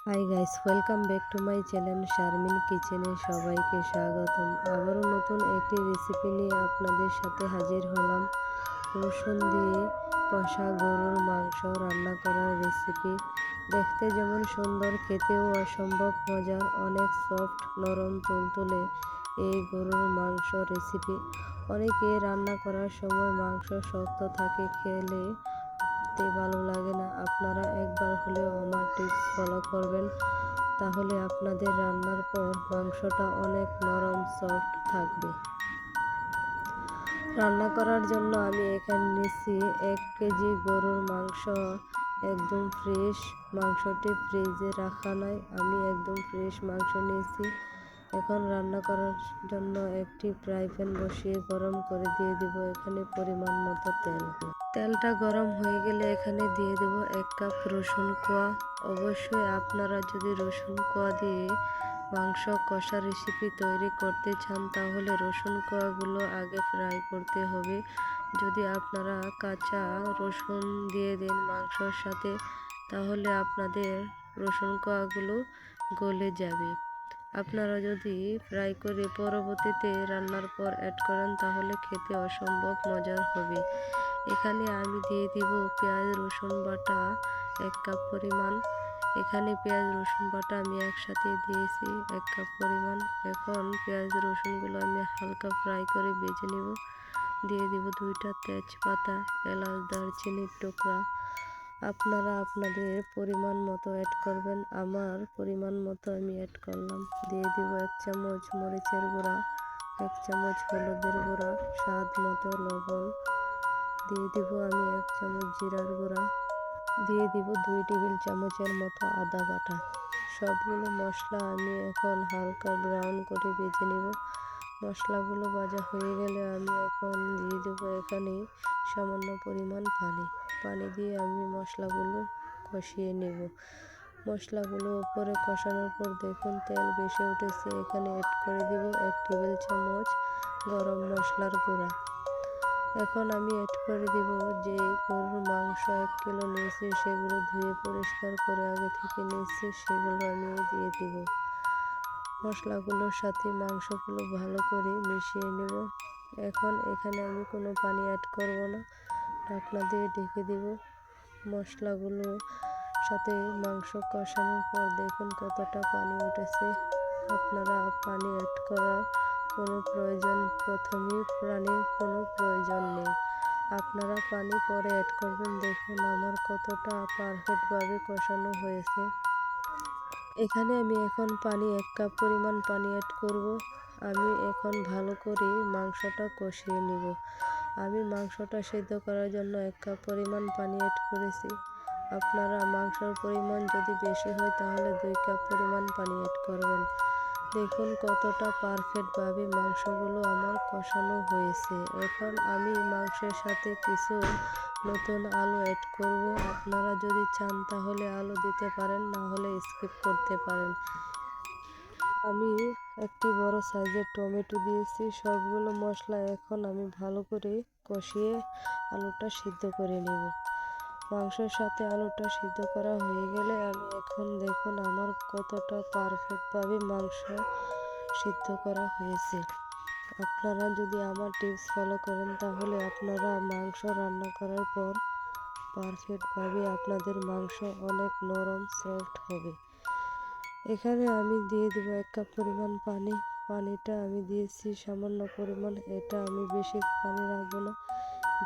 Hi guys, welcome back to my channel Sharmin কিচেনে সবাইকে স্বাগতম। আবারও নতুন একটি রেসিপি নিয়ে আপনাদের সাথে হাজির হলাম। রসুন দিয়ে কষা গরুর মাংস রান্না করার রেসিপি। দেখতে যেমন সুন্দর, খেতেও অসম্ভব মজার, অনেক সফট, নরম, তুলতুলে এই গরুর মাংস রেসিপি। অনেকে রান্না করার সময় মাংস শক্ত থাকে, খেলে ভালো লাগে না। আপনারা একবার হলেও আমার টিপস ফলো করবেন, তাহলে আপনাদের রান্নার পর মাংসটা অনেক নরম সফট থাকবে। রান্না করার জন্য আমি এখানে নিচ্ছি 1 কেজি গরুর মাংস, একদম ফ্রেশ। মাংসটি ফ্রিজে রাখা নয়, আমি একদম ফ্রেশ মাংস নিয়েছি। এখন রান্না করার জন্য একটি ফ্রাই প্যান বসিয়ে গরম করে দিয়ে দিব এখানে পরিমাণ মতো তেল। তেলটা গরম হয়ে গেলে এখানে দিয়ে দেব 1 কাপ রসুন কোয়া। অবশ্যই আপনারা যদি রসুন কোয়া দিয়ে মাংস কষা রেসিপি তৈরি করতে চান, তাহলে রসুন কোয়াগুলো আগে ফ্রাই করতে হবে। যদি আপনারা কাঁচা রসুন দিয়ে দেন মাংসর সাথে, তাহলে আপনাদের রসুন কোয়াগুলো গলে যাবে। আপনারা যদি ফ্রাই করে পরবর্তীতে রান্নার পর অ্যাড করেন, তাহলে খেতে অসম্ভব মজার হবে। এখানে আমি দিয়ে দিব পেঁয়াজ রসুন বাটা 1 কাপ পরিমাণ। এখানে পেঁয়াজ রসুন বাটা আমি একসাথে দিয়েছি 1 কাপ পরিমাণ। এখন পেঁয়াজ রসুনগুলো আমি হালকা ফ্রাই করে ভেজে নেব। দিয়ে দিব 2টা তেজপাতা, এলাচ, দারচিনির টুকরা। আপনারা আপনাদের পরিমাণ মতো অ্যাড করবেন, আমার পরিমাণ মতো আমি অ্যাড করলাম। দিয়ে দিব 1 চামচ মরিচের গুঁড়া, 1 চামচ হলুদের গুঁড়া, স্বাদ মতো লবণ। দিয়ে দিব আমি 1 চামচ জিরার গুঁড়া। দিয়ে দিব 2 টেবিল চামচের মতো আদা বাটা। সবগুলো মশলা আমি এখন হালকা ব্রাউন করে ভেজে নেব। মশলাগুলো ভাজা হয়ে গেলে আমি এখন দিয়ে দেব এখানে সামান্য পরিমাণ পানি দিয়ে আমি মশলাগুলো কষিয়ে নেব। মশলাগুলো উপরে কষানোর পর দেখুন তেল ভেসে উঠেছে। এখানে অ্যাড করে দিব 1 টেবিল চামচ গরম মশলার গুঁড়া। এখন আমি অ্যাড করে দিব যে গরুর মাংস 1 কিলো নিয়েছি, সেগুলো ধুয়ে পরিষ্কার করে আগে থেকে নিয়েছি, সেগুলো আমি দিয়ে দিব। মশলাগুলোর সাথে মাংসগুলো ভালো করে মিশিয়ে নেব। এখন এখানে আমি কোনো পানি অ্যাড করব না, ঢাকনা দিয়ে ঢেকে দিব। মশলাগুলো সাথে মাংস কষানোর পর দেখুন কতটা পানি উঠেছে। আপনারা পানি অ্যাড করার প্রথমেই পানির কোনো প্রয়োজন নেই, আপনারা পানি পরে অ্যাড করবেন। দেখুন আমার কতটা পারফেক্টভাবে কষানো হয়েছে। এখানে আমি এখন 1 কাপ পরিমাণ পানি অ্যাড করব। আমি এখন ভালো করে মাংসটা কষিয়ে নেব। আমি মাংসটা সেদ্ধ করার জন্য 1 কাপ পরিমাণ পানি অ্যাড করেছি। আপনারা মাংসের পরিমাণ যদি বেশি হয়, তাহলে 2 কাপ পরিমাণ পানি অ্যাড করবেন। দেখুন কতটা পারফেক্টভাবে মাংসগুলো আমার কষানো হয়েছে। এখন আমি মাংসের সাথে কিছু নতুন আলু অ্যাড করব। আপনারা যদি চান তাহলে আলু দিতে পারেন, না হলে স্কিপ করতে পারেন। আমি একটি বড় সাইজের টমেটো দিয়েছি। সবগুলো মশলা এখন আমি ভালো করে কষিয়ে আলুটা সিদ্ধ করে নেব। মাংসের সাথে আলুটা সিদ্ধ করা হয়ে গেলে আমি এখন দেখুন আমার কতটা পারফেক্টভাবে মাংস সিদ্ধ করা হয়েছে। আপনারা যদি আমার টিপস ফলো করেন, তাহলে আপনারা মাংস রান্না করার পর পারফেক্টভাবে আপনাদের মাংস অনেক নরম সফট হবে। এখানে আমি দিয়ে দেবো 1 কাপ পরিমাণ পানি। পানিটা আমি দিয়েছি সামান্য পরিমাণ, এটা আমি বেশি পানি রাখবো না।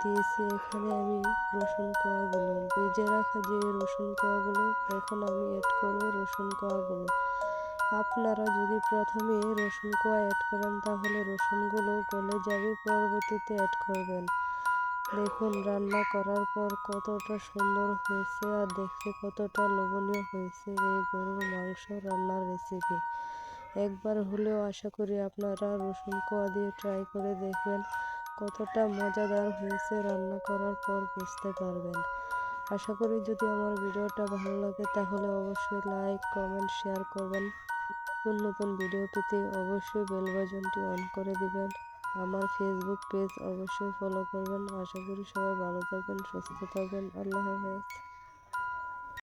দিয়েছি এখানে আমি রসুন কোয়াগুলো, ভেজে রাখা যে রসুন কোয়াগুলো, এখন আমি অ্যাড করব রসুন কোয়াগুলো। আপনারা যদি প্রথমে রসুন কোয়া অ্যাড করেন, তাহলে রসুনগুলো গলে যাবে, পরবর্তীতে অ্যাড করবেন। দেখুন রান্না করার পর কতটা সুন্দর হয়েছে আর দেখতে কতটা লোভনীয় হয়েছে এই গরুর মাংস রান্নার রেসিপি। একবার হলেও আশা করি আপনারা রসুন কোয়া দিয়ে ট্রাই করে দেখবেন, কতটা মজাদার হয়েছে। রান্না করার পর বুঝতে পারবেন। আশা করি যদি আমার ভিডিওটা ভালো লাগে, তাহলে অবশ্যই লাইক, কমেন্ট, শেয়ার করবেন। নতুন নতুন ভিডিও পেতে অবশ্যই বেল বাটনটি অন করে দিবেন। আমার ফেসবুক পেজ অবশ্যই ফলো করবেন। আশা করি সবাই ভালো থাকবেন, সুস্থ থাকবেন। আল্লাহ হাফেজ।